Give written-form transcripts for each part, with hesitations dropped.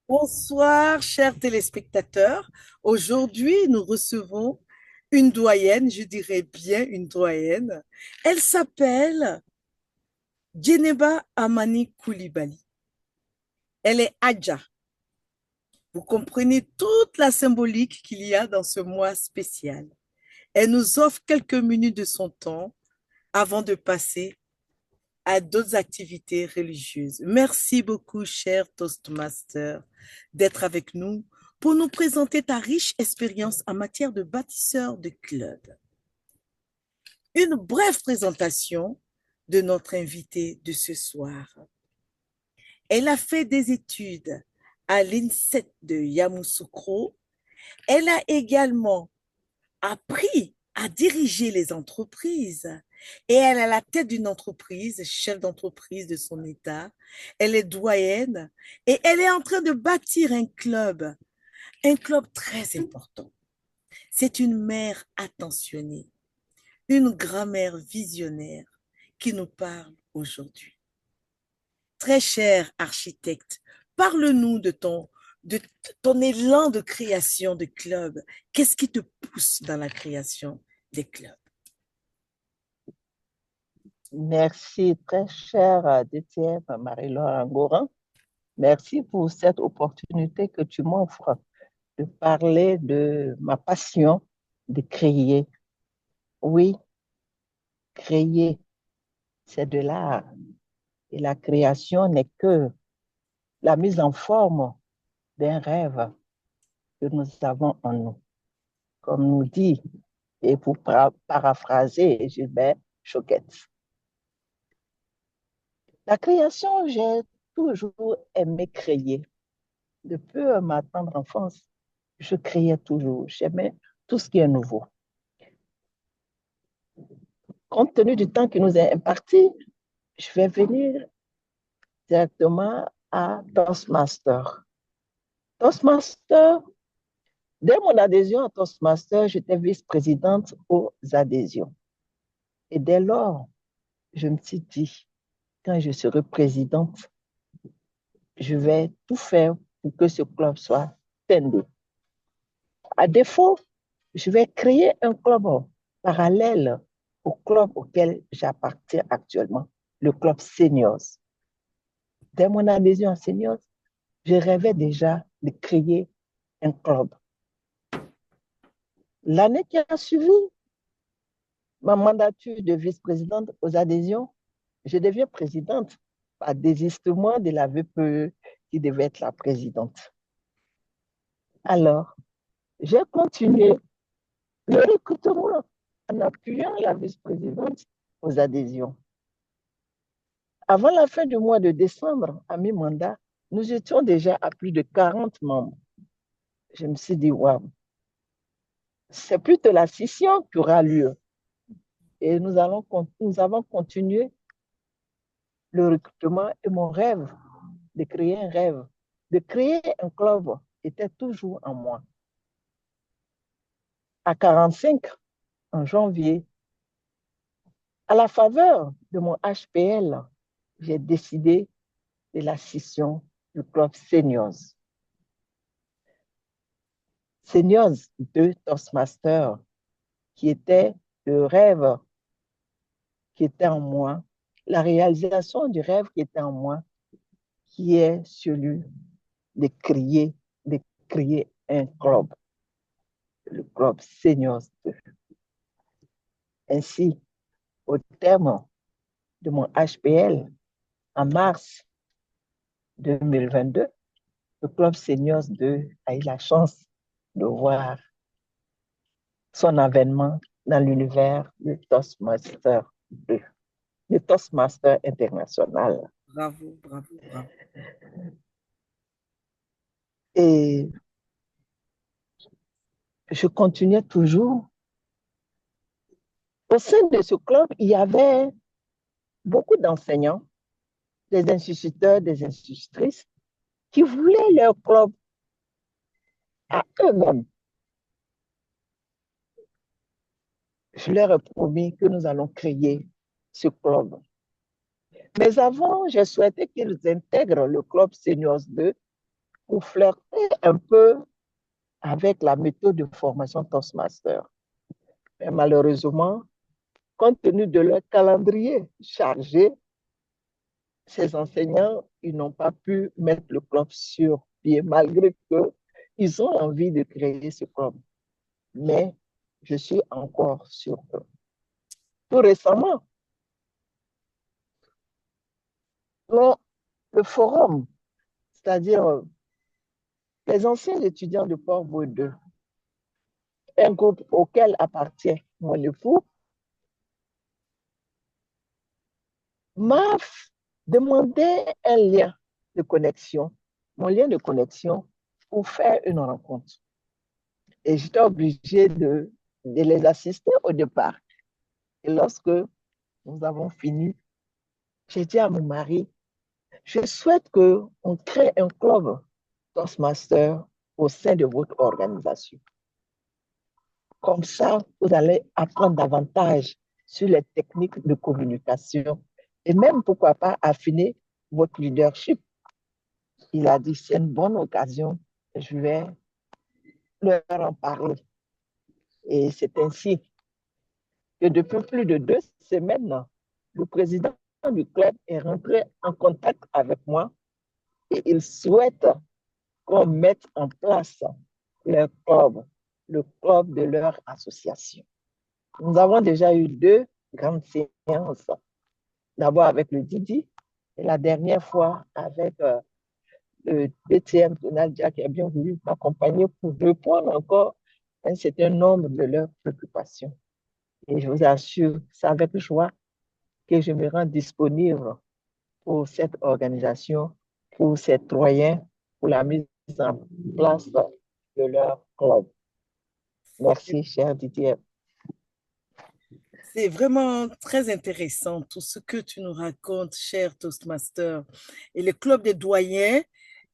Bonsoir, chers téléspectateurs. Aujourd'hui, nous recevons une doyenne, je dirais bien une doyenne. Elle s'appelle Djeneba Amani Coulibaly. Elle est Adja. Vous comprenez toute la symbolique qu'il y a dans ce mois spécial. Elle nous offre quelques minutes de son temps avant de passer à d'autres activités religieuses. Merci beaucoup, cher Toastmaster, d'être avec nous pour nous présenter ta riche expérience en matière de bâtisseur de club. Une brève présentation de notre invitée de ce soir. Elle a fait des études à l'INSET de Yamoussoukro. Elle a également appris à diriger les entreprises. Et elle est à la tête d'une entreprise, chef d'entreprise de son État. Elle est doyenne et elle est en train de bâtir un club très important. C'est une mère attentionnée, une grand-mère visionnaire qui nous parle aujourd'hui. Très cher architecte, parle-nous de ton élan de création de clubs. Qu'est-ce qui te pousse dans la création des clubs? Merci, très chère DTF Marie-Laure Angoran. Merci pour cette opportunité que tu m'offres de parler de ma passion de créer. Oui, créer, c'est de l'art. Et la création n'est que la mise en forme d'un rêve que nous avons en nous. Comme nous dit, et pour paraphraser Gilbert Choquette. La création, j'ai toujours aimé créer. Depuis ma tendre enfance, je créais toujours. J'aimais tout ce qui est nouveau. Compte tenu du temps qui nous est imparti, je vais venir directement à Toastmaster. Toastmaster, dès mon adhésion à Toastmaster, j'étais vice-présidente aux adhésions. Et dès lors, je me suis dit, quand je serai présidente, je vais tout faire pour que ce club soit scindé. À défaut, je vais créer un club parallèle au club auquel j'appartiens actuellement, le club Seniors. Dès mon adhésion à Seniors, je rêvais déjà de créer un club. L'année qui a suivi ma mandature de vice-présidente aux adhésions, je deviens présidente par désistement de la VPE qui devait être la présidente. Alors, j'ai continué le recrutement en appuyant la vice-présidente aux adhésions. Avant la fin du mois de décembre, à mi-mandat, nous étions déjà à plus de 40 membres. Je me suis dit, waouh, c'est plutôt la scission qui aura lieu. Et nous avons continué le recrutement et mon rêve de créer un rêve, de créer un club était toujours en moi. À 45, en janvier, à la faveur de mon HPL, j'ai décidé de la scission du club Seniors. Seniors de Toastmasters, qui était le rêve qui était en moi, la réalisation du rêve qui était en moi, qui est celui de créer un club, le club Seniors 2. Ainsi, au terme de mon HPL, en mars 2022, le club Seniors 2 a eu la chance de voir son avènement dans l'univers du Toastmaster 2, le Toastmaster international. Bravo, bravo, bravo. Et je continuais toujours. Au sein de ce club, il y avait beaucoup d'enseignants, des instituteurs, des institutrices qui voulaient leur club à eux-mêmes. Je leur ai promis que nous allons créer ce club. Mais avant, j'ai souhaité qu'ils intègrent le club Seniors 2 pour flirter un peu avec la méthode de formation Toastmaster. Mais malheureusement, compte tenu de leur calendrier chargé, ces enseignants, ils n'ont pas pu mettre le club sur pied, malgré qu'ils ont envie de créer ce club. Mais je suis encore sur eux. Tout récemment, le forum, c'est-à-dire les anciens étudiants de Port-Boueux 2, un groupe auquel appartient mon époux, m'a demandé un lien de connexion, mon lien de connexion pour faire une rencontre. Et j'étais obligée de les assister au départ. Et lorsque nous avons fini, j'ai dit à mon mari, je souhaite qu'on crée un club Toastmaster au sein de votre organisation. Comme ça, vous allez apprendre davantage sur les techniques de communication et même, pourquoi pas, affiner votre leadership. Il a dit, c'est une bonne occasion, je vais leur en parler. Et c'est ainsi que depuis plus de 2 semaines, le président du club est rentré en contact avec moi et il souhaite qu'on mette en place le club de leur association. Nous avons déjà eu 2 grandes séances. D'abord avec le Didi et la dernière fois avec le DTM Donald Jack qui a bien voulu m'accompagner pour répondre encore à un certain nombre de leurs préoccupations. Et je vous assure, c'est avec joie que je me rends disponible pour cette organisation, pour ces Troyens, pour la mise en place de leur club. Merci, cher Didier. C'est vraiment très intéressant tout ce que tu nous racontes, cher Toastmaster. Et le club des doyens,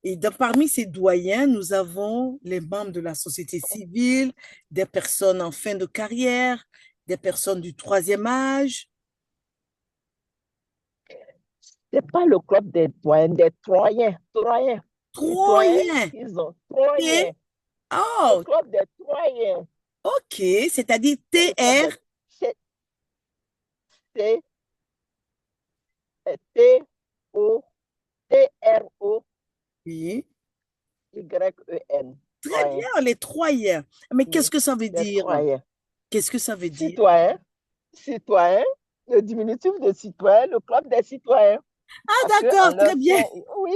et parmi ces doyens, nous avons les membres de la société civile, des personnes en fin de carrière, des personnes du troisième âge. C'est pas le club des doyens, des Troyens. Troyens. Citoyens, Troyens. ils ont Et, Troyens. Le oh, club des Troyens. ok, c'est-à-dire C'est le club TR. des T, T, O, Oui, T-R-O-Y-E-N. très Troyens. bien, les Troyens. Mais qu'est-ce Oui, que ça veut des dire? Troyens. Qu'est-ce que ça veut dire? Citoyens, citoyens, le diminutif de citoyen, le club des citoyens. Ah, Parce qu'en d'accord, leur très bien, sein, oui,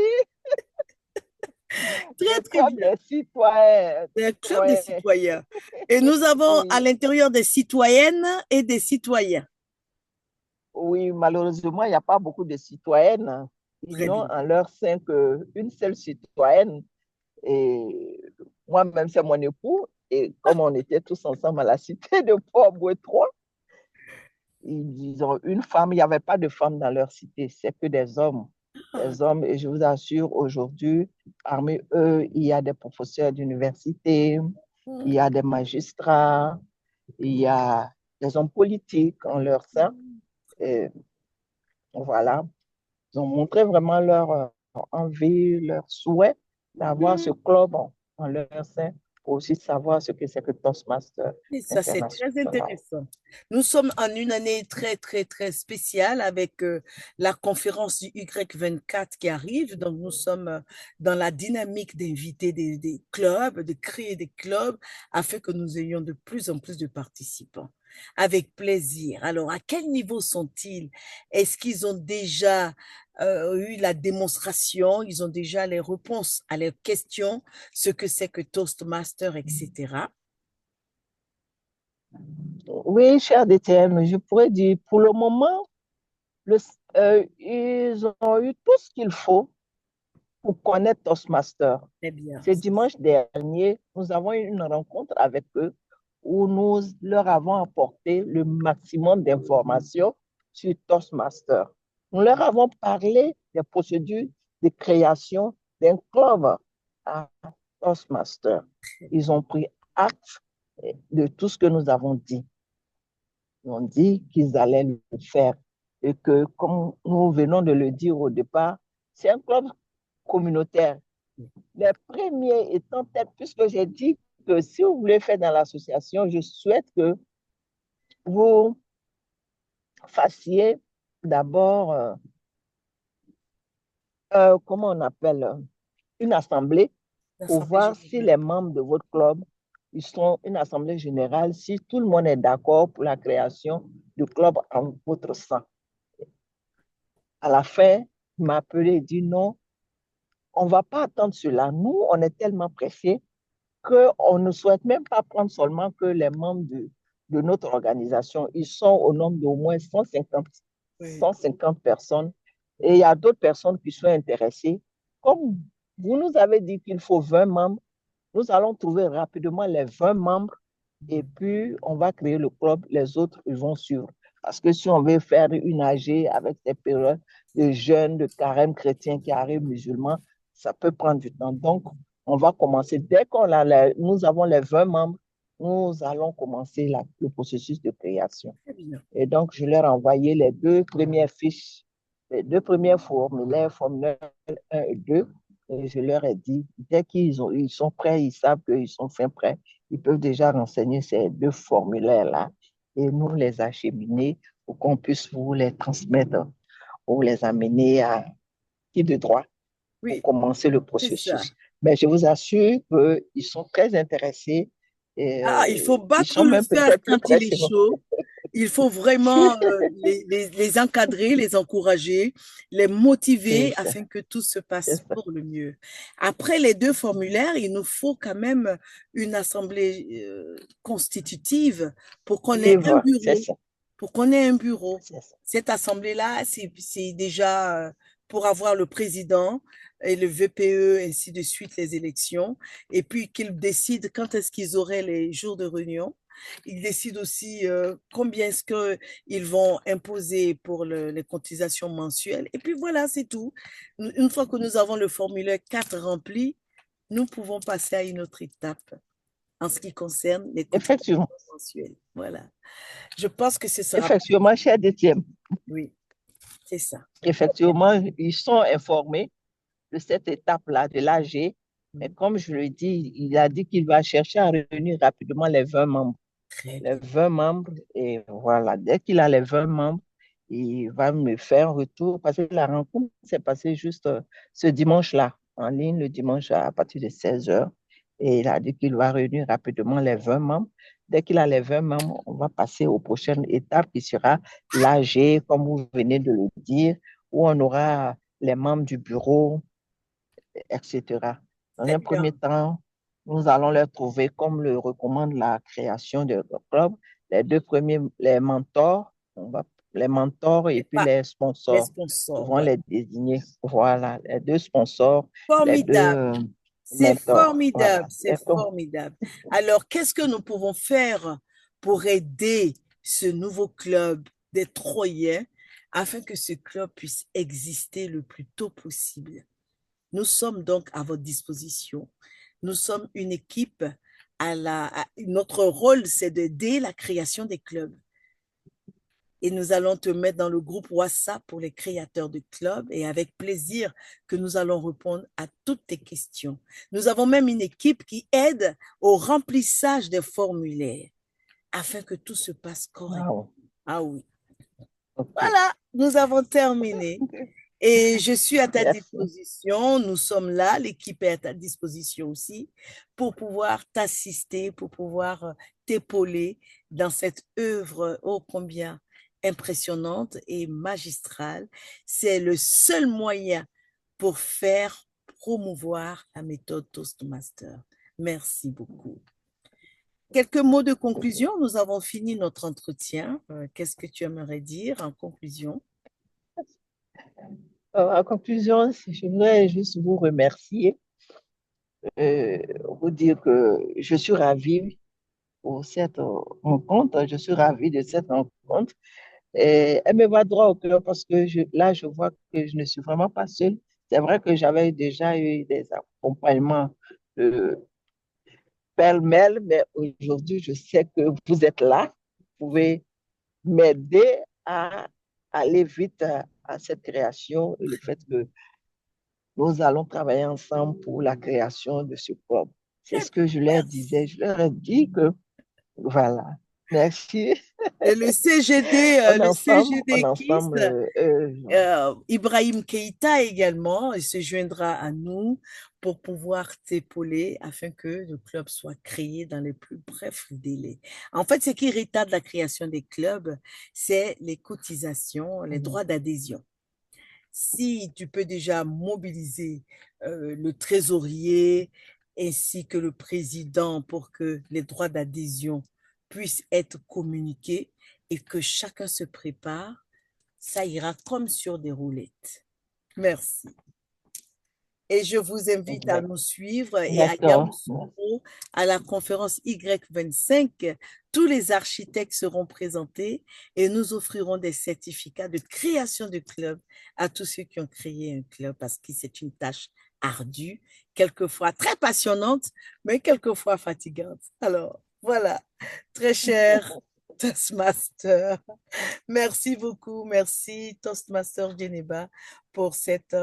très, le très club bien. des citoyens. C'est un club des Troyens. citoyens. Et nous avons à Oui, l'intérieur des citoyennes et des citoyens. oui, malheureusement, il n'y a pas beaucoup de citoyennes, hein. Ils Très n'ont bien. en leur sein qu'une seule citoyenne. Et moi-même, c'est mon époux. Et comme on était tous ensemble à la cité de Port-Boueux 3, ils ont une femme. Il n'y avait pas de femmes dans leur cité, c'est que des hommes. Ah, Des hommes. Et je vous assure, aujourd'hui, parmi eux, il y a des professeurs d'université, il y a des magistrats, il y a des hommes politiques en leur sein. Et voilà. Ils ont montré vraiment leur envie, leur souhait d'avoir ce club en leur sein pour aussi savoir ce que c'est que Toastmaster et ça, c'est très International. intéressant. Nous sommes en une année très, très, très spéciale avec la conférence du Y24 qui arrive. Donc, nous sommes dans la dynamique d'inviter des clubs, de créer des clubs afin que nous ayons de plus en plus de participants. Avec plaisir. Alors, à quel niveau sont-ils? Est-ce qu'ils ont déjà eu la démonstration? Ils ont déjà les réponses à leurs questions, ce que c'est que Toastmaster, etc. Oui, cher DTM, je pourrais dire, pour le moment, le- ils ont eu tout ce qu'il faut pour connaître Toastmaster. Très bien. Ce dimanche dernier, nous avons eu une rencontre avec eux où nous leur avons apporté le maximum d'informations sur Toastmaster. Nous leur avons parlé des procédures de création d'un club à Toastmaster. Ils ont pris acte de tout ce que nous avons dit. Ils ont dit qu'ils allaient le faire et que, comme nous venons de le dire au départ, c'est un club communautaire Les premiers étant tels, puisque j'ai dit que si vous voulez faire dans l'association, je souhaite que vous fassiez d'abord, comment on appelle, une assemblée pour L'Assemblée voir si générale. les membres de votre club, ils sont une assemblée générale, si tout le monde est d'accord pour la création du club en votre sein. À la fin, il m'a appelé et dit non, on ne va pas attendre cela. Nous, on est tellement pressés qu'on ne souhaite même pas prendre seulement que les membres de notre organisation. Ils sont au nombre d'au moins Oui. 150 personnes. Et il y a d'autres personnes qui sont intéressées. Comme vous nous avez dit qu'il faut 20 membres, nous allons trouver rapidement les 20 membres et puis on va créer le club. Les autres, ils vont suivre. Parce que si on veut faire une AG avec des périodes de jeunes, de carême chrétiens qui arrivent musulmans, ça peut prendre du temps. Donc, on va commencer. Dès nous avons les 20 membres, nous allons commencer le processus de création. Très bien. Et donc, je leur ai envoyé les deux premières fiches, les deux premiers formulaire 1 et 2. Et je leur ai dit, dès ils sont prêts, ils savent qu'ils sont fin prêts, ils peuvent déjà renseigner ces deux formulaires-là et nous les acheminer pour qu'on puisse vous les transmettre ou les amener à qui de droit pour Oui, commencer le c'est ça. processus. Mais je vous assure qu'ils sont très intéressés et Ah, il faut ils battre sont le même fer peut-être plus quand il est pressés. chaud. Il faut vraiment les encadrer, les encourager, les C'est motiver ça, afin que tout se c'est passe ça. pour le mieux. Après les deux formulaires, il nous faut quand même une assemblée constitutive pour qu'on ait un Vivre, c'est bureau. ça, Pour qu'on ait un bureau. c'est ça. Cette assemblée-là, c'est déjà pour avoir le président et le VPE, ainsi de suite, les élections, et puis qu'ils décident quand est-ce qu'ils auraient les jours de réunion. Ils décident aussi combien est-ce qu'ils vont imposer pour les cotisations mensuelles. Et puis voilà, c'est tout. Une fois que nous avons le formulaire 4 rempli, nous pouvons passer à une autre étape en ce qui concerne les cotisations Effectivement, mensuelles. Voilà. Je pense que ce sera effectivement, cher Détième, oui, c'est ça. effectivement, ils sont informés de cette étape-là de l'AG. Mais comme je le dis, il a dit qu'il va chercher à réunir rapidement les 20 membres. Très Les bien. 20 membres, et voilà, dès qu'il a les 20 membres, il va me faire un retour parce que la rencontre s'est passée juste ce dimanche-là, en ligne, le dimanche à partir de 16 heures. Et il a dit qu'il va réunir rapidement les 20 membres. Dès qu'il a les 20 membres, on va passer aux prochaines étapes qui sera l'AG, comme vous venez de le dire, où on aura les membres du bureau, etc. Dans Très un premier bien. temps, nous allons leur trouver, comme le recommande la création de club, les deux premiers, les mentors, les mentors et C'est puis pas les les sponsors. Nous sponsors. vont Voilà. les désigner. Voilà, les deux sponsors, les deux Formidable. C'est mentors. formidable. Voilà. C'est formidable. Alors, qu'est-ce que nous pouvons faire pour aider ce nouveau club des Troyens afin que ce club puisse exister le plus tôt possible? Nous sommes donc à votre disposition. Nous sommes une équipe notre rôle, c'est d'aider la création des clubs. Et nous allons te mettre dans le groupe WhatsApp pour les créateurs de clubs et avec plaisir que nous allons répondre à toutes tes questions. Nous avons même une équipe qui aide au remplissage des formulaires afin que tout se passe correctement. Wow. Ah oui. OK. Voilà, nous avons terminé. Et je suis à ta Merci. disposition. Nous sommes là, l'équipe est à ta disposition aussi pour pouvoir t'assister, pour pouvoir t'épauler dans cette œuvre ô combien impressionnante et magistrale. C'est le seul moyen pour faire promouvoir la méthode Toastmaster. Merci beaucoup. Quelques mots de conclusion. Nous avons fini notre entretien. Qu'est-ce que tu aimerais dire en conclusion? En conclusion, je voudrais juste vous remercier, euh, vous dire que je suis ravie pour cette rencontre. Je suis ravie de cette rencontre. Et elle me va droit au cœur parce que là, je vois que je ne suis vraiment pas seule. C'est vrai que j'avais déjà eu des accompagnements euh, pêle-mêle, mais aujourd'hui, je sais que vous êtes là. Vous pouvez m'aider à aller vite à cette création et le fait que nous allons travailler ensemble pour la création de ce club. C'est ce que je leur disais. Je leur ai dit que, voilà, merci. Et le On CGD Kiss, ensemble, Ibrahim Keïta également, il se joindra à nous pour pouvoir t'épauler afin que le club soit créé dans les plus brefs délais. En fait, ce qui retarde la création des clubs, c'est les cotisations, les droits d'adhésion. Si tu peux déjà mobiliser le trésorier ainsi que le président pour que les droits d'adhésion puissent être communiqués et que chacun se prépare, ça ira comme sur des roulettes. Merci. Et je vous invite à nous suivre et à d'accord. Yamoussoukro à la conférence Y25. Tous les architectes seront présentés et nous offrirons des certificats de création de club à tous ceux qui ont créé un club parce que c'est une tâche ardue, quelquefois très passionnante, mais quelquefois fatigante. Alors, voilà, très cher Toastmaster. Merci beaucoup. Merci Toastmaster Geneba pour cette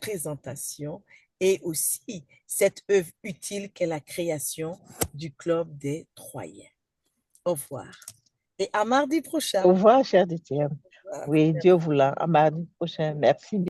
présentation et aussi cette œuvre utile qu'est la création du Club des Troyens. Au revoir et à mardi prochain. Au revoir, cher Étienne. Oui, Dieu voulant, à mardi prochain. Merci.